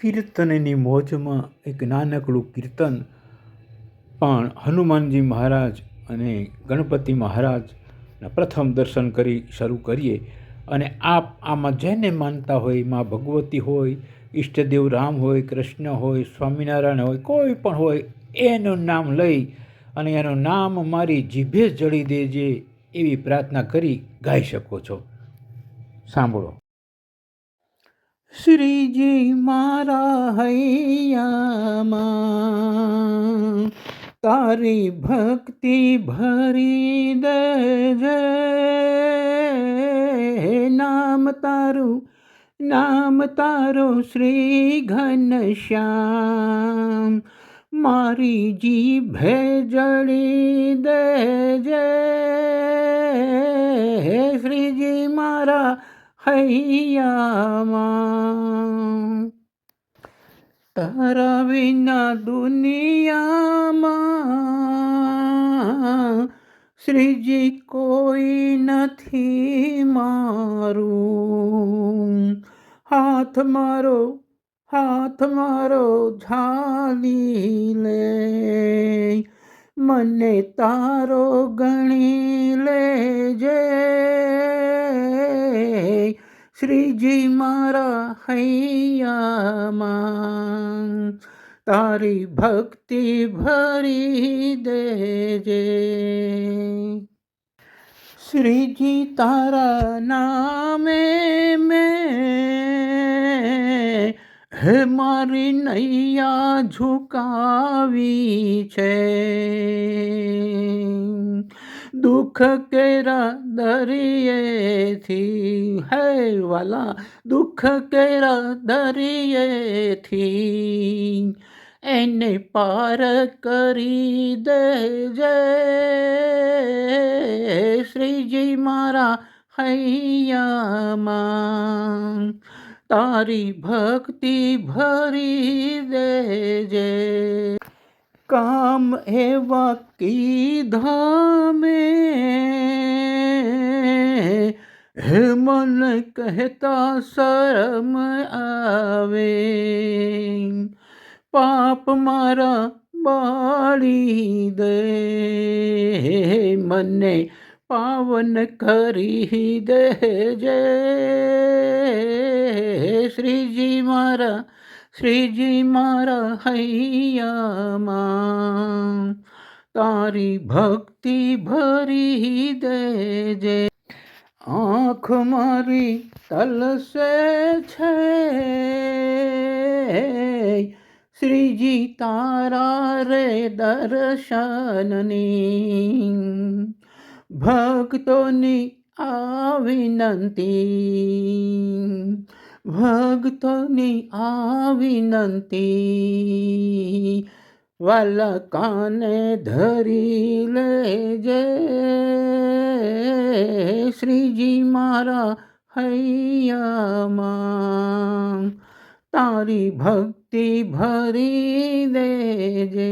કીર્તનની મોજમાં એક નાનકડું કીર્તન પણ હનુમાનજી મહારાજ અને ગણપતિ મહારાજના પ્રથમ દર્શન કરી શરૂ કરીએ. અને આપ આમાં જેને માનતા હોય, મા ભગવતી હોય, ઈષ્ટદેવ રામ હોય, કૃષ્ણ હોય, સ્વામિનારાયણ હોય, કોઈ પણ હોય, એનું નામ લઈ અને એનું નામ મારી જીભે જડી દેજે એવી પ્રાર્થના કરી ગાઈ શકો છો. સાંભળો. શ્રીજી મારા હૈયામાં તારી ભક્તિ ભરી દેજે. નામ તારું શ્રી ઘનશ્યામ મારી જીભે જડી દેજે. શ્રીજી મારા હૈયામાં તારા વિના દુનિયામાં શ્રીજી કોઈ નથી મારું. હાથ મારો ઝાલી લે, મને તારો ગણી લેજે. શ્રીજી મારા હૈયામાં તારી ભક્તિ ભરી દેજે. શ્રીજી તારા નામે મેં હે મારી નૈયા ઝુકાવી છે. દુઃખ કેરા દરિયેથી હે વાલા, દુઃખ કેરા દરિયેથી એને પાર કરી દેજે. શ્રીજી મારા હૈયામાં તારી ભક્તિ ભરી દેજે. કામ એવા કીધા મેં હે મન કહેતા શરમ આવે. પાપ મારા બાળી દે, મને પાવન કરી દેજે. શ્રીજી મારા હૈયામાં તારી ભક્તિ ભરી દેજે. આંખ મારી તલસે છે શ્રીજી તારા રે દર્શનની. ભક્તોની આ વિનંતી વાલા કાને ધરી લેજે. શ્રીજી મારા હૈયામાં તારી ભક્તિ ભરી દેજે.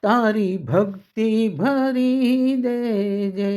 તારી ભક્તિ ભરી દેજે.